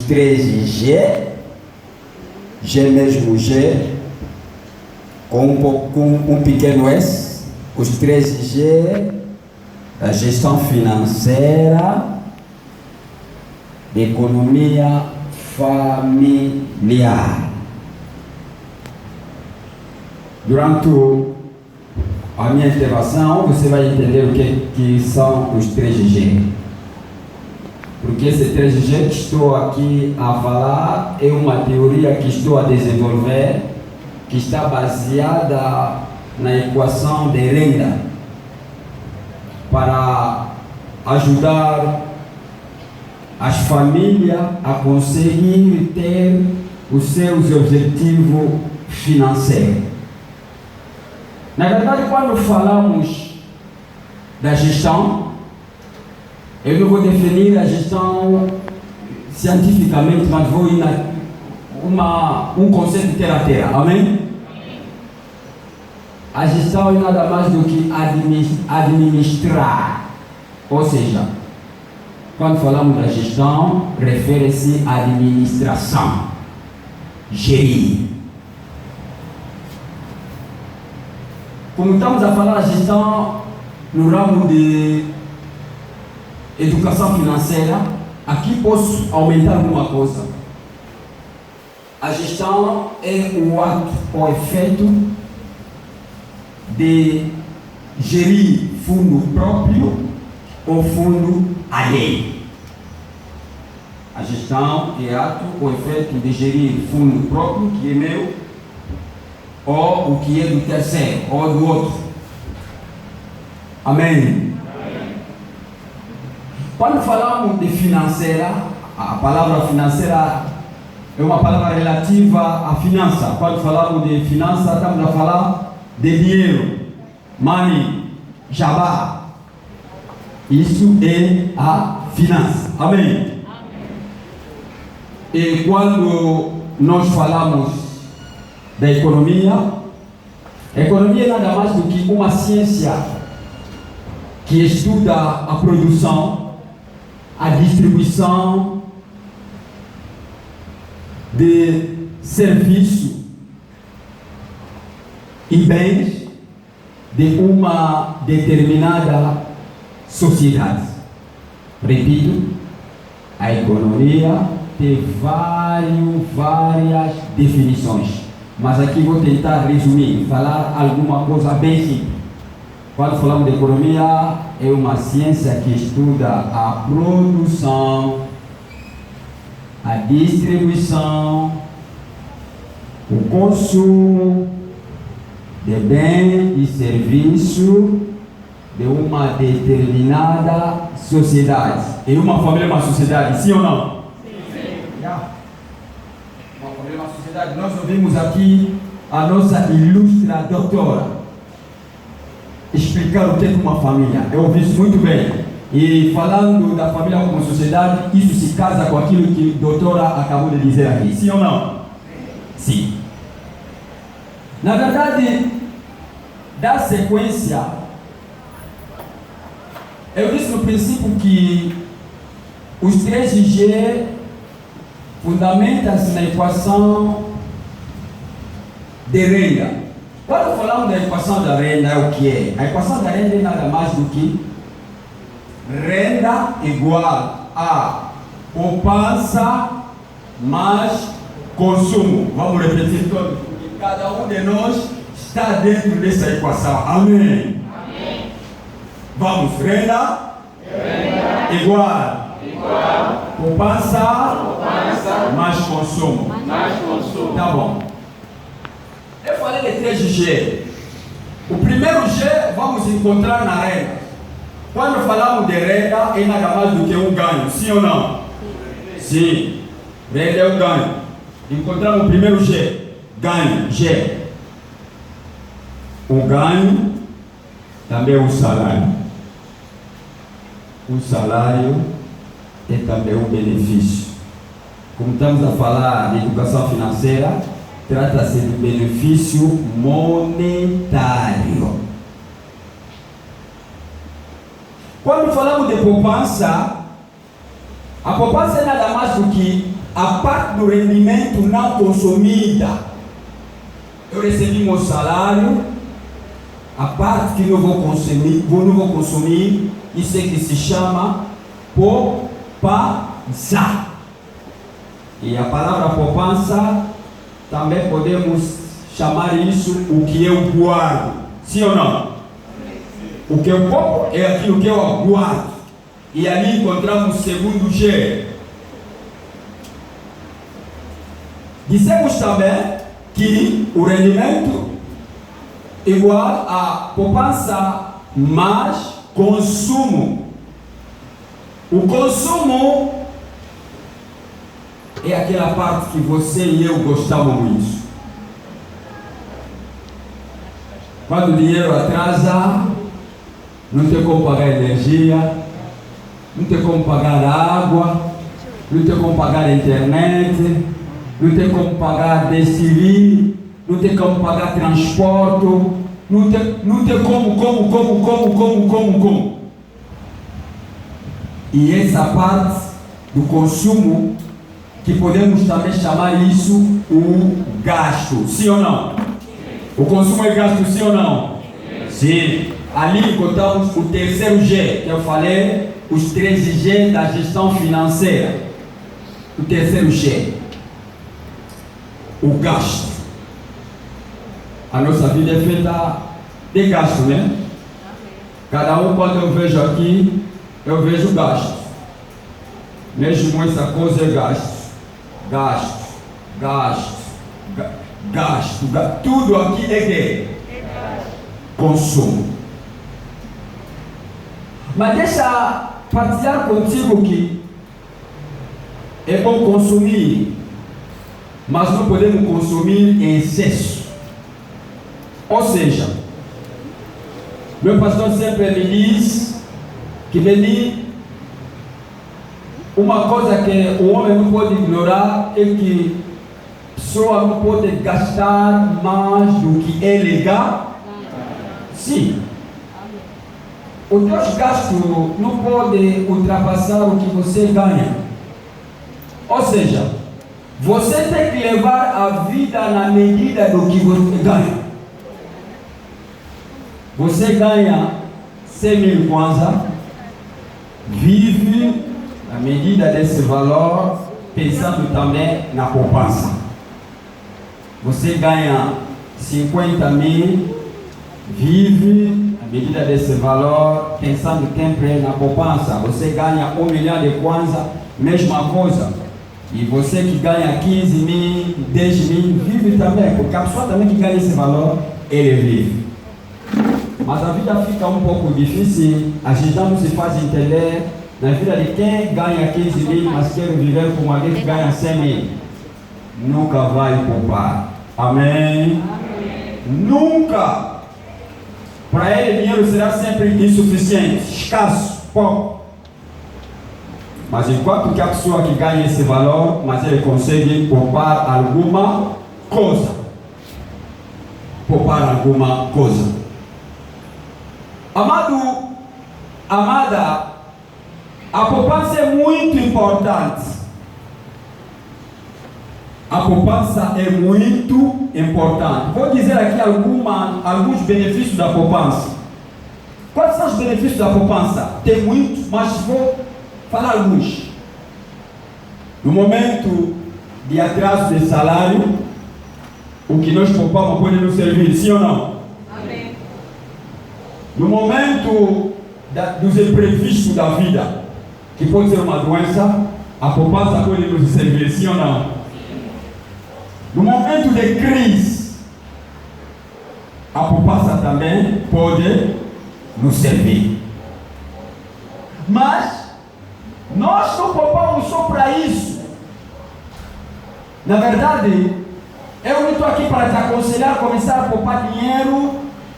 três G, G mesmo G, com um pequeno S, os três G, a gestão financeira, de economia familiar. Durante a minha intervenção, você vai entender o que são os 3G. Porque esse 3G que estou aqui a falar é uma teoria que estou a desenvolver, que está baseada na equação de renda, para ajudar as famílias a conseguir ter os seus objetivos financeiros. Na verdade, quando falamos da gestão, eu não vou definir a gestão cientificamente, mas vou ir um conceito terra-terra. Amém? A gestão é nada mais do que administrar. Ou seja, quando falamos da gestão, refere-se à administração, gerir. Como estamos a falar da gestão no ramo de educação financeira, aqui posso aumentar alguma coisa. A gestão é o ato ou efeito de gerir fundo próprio ou fundo alheio. A gestão é ato ou efeito de gerir fundo próprio, que é meu, ou o que é do terceiro, ou do outro. Amém? Quando falamos de financeira, a palavra financeira é uma palavra relativa à finança. Quando falamos de finança, estamos a falar de dinheiro, money, jabá. Isso é a finança. Amém? E quando nós falamos da economia, a economia é nada mais do que uma ciência que estuda a produção, a distribuição de serviços e bens de uma determinada sociedade. Repito, a economia tem várias definições, mas aqui vou tentar resumir, falar alguma coisa bem simples. Quando falamos de economia, é uma ciência que estuda a produção, a distribuição, o consumo de bens e serviços de uma determinada sociedade. E uma família é uma sociedade, sim ou não? Sim. Uma família é uma sociedade. Nós ouvimos aqui a nossa ilustre doutora explicar o que é uma família. Eu ouvi isso muito bem. E falando da família como sociedade, isso se casa com aquilo que a doutora acabou de dizer aqui. Sim ou não? Sim. Na verdade, da sequência, eu disse no princípio que os 3G fundamentam-se na equação de renda. Quando falamos da equação da renda, é o que é? A equação da renda é nada mais do que renda igual a poupança mais consumo. Vamos repetir todos, porque cada um de nós está dentro dessa equação. Amém? Amém. Vamos, renda igual poupança mais consumo. Tá bom. Eu falei de 3G. O primeiro G vamos encontrar na renda. Quando falamos de renda, é nada mais do que um ganho, sim ou não? Sim. Renda é um ganho. Encontramos o primeiro G. Ganho, G. O ganho também é um salário. O salário é também um benefício. Como estamos a falar de educação financeira, trata-se de benefício monetário. Quando falamos de poupança, a poupança é nada mais do que a parte do rendimento não consumida. Eu recebi meu salário, a parte que não vou consumir, isso é que se chama poupança. E a palavra poupança também podemos chamar isso o que eu guardo. Sim ou não? O que eu poupo é aquilo que eu guardo. E ali encontramos o segundo G. Dissemos também que o rendimento igual a poupança mais consumo. O consumo é aquela parte que você e eu gostamos muito. Quando o dinheiro atrasa, não tem como pagar energia, não tem como pagar água, não tem como pagar internet, não tem como pagar DSTV, não tem como pagar transporte, não tem como. E essa parte do consumo, que podemos também chamar isso o gasto, sim ou não? O consumo é gasto, sim ou não? Sim. Ali encontramos o terceiro G, que eu falei, os 13 G da gestão financeira. O terceiro G, o gasto. A nossa vida é feita de gasto, né? Cada um, quando eu vejo aqui, eu vejo gasto. Mesmo essa coisa é gasto. Tudo aqui é que? Consumo. Mas deixa partilhar contigo que é bom consumir, mas não podemos consumir em excesso. Ou seja, meu pastor sempre me diz que uma coisa que o homem não pode ignorar é que a pessoa não pode gastar mais do que é legal. Sim. O teu gasto não pode ultrapassar o que você ganha. Ou seja, você tem que levar a vida na medida do que você ganha. Você ganha 100 mil kwanza, vive na medida desse valor, pensando também na poupança. Você ganha 50 mil, vive na medida desse valor, pensando sempre na poupança. Você ganha 1 milhão de kwanza, mesma coisa. E você que ganha 15 mil, 10 mil, vive também, porque a pessoa também que ganha esse valor, ele vive. Mas a vida fica um pouco difícil, a gente não se faz entender na vida de quem ganha 15 mil, mas quer viver como alguém que ganha 100 mil. Nunca vai poupar. Amém? Amém. Nunca! Para ele, dinheiro será sempre insuficiente, escasso, pouco. Mas enquanto que a pessoa que ganha esse valor, mas ele consegue poupar alguma coisa. Poupar alguma coisa. Amado, amada, a poupança é muito importante. A poupança é muito importante. Vou dizer aqui alguns benefícios da poupança. Quais são os benefícios da poupança? Tem muitos, mas vou falar alguns. No momento de atraso de salário, o que nós poupamos pode nos servir, sim ou não? Amém. No momento dos imprevistos da vida, que pode ser uma doença, a poupança pode nos servir, sim ou não? Sim. No momento de crise, a poupança também pode nos servir. Mas nós não poupamos só para isso. Na verdade, eu não estou aqui para te aconselhar a começar a poupar dinheiro